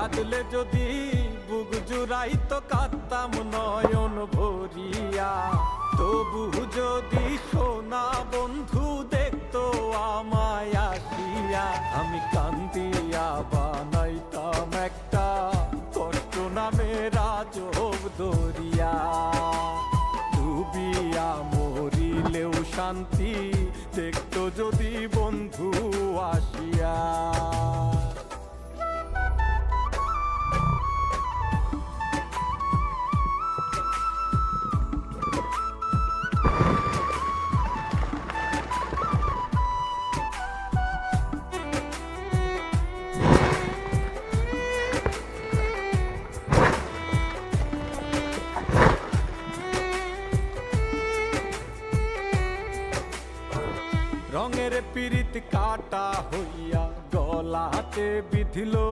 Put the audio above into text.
কাঁদলে যদি বুক জুড়াইতো কাঁদতাম নয়ন ভরিয়া, তবু যদি সোনা বন্ধু দেখতো আমায় আসিয়া, আমি কান্দিয়া বানাইতাম একটা কষ্ট নামের আজব দরিয়া। ডুবিয়া মরিলেও শান্তি দেখতো যদি বন্ধু আসিয়া। রঙের পিরিত কাটা হইয়া গলাতে বিধিল।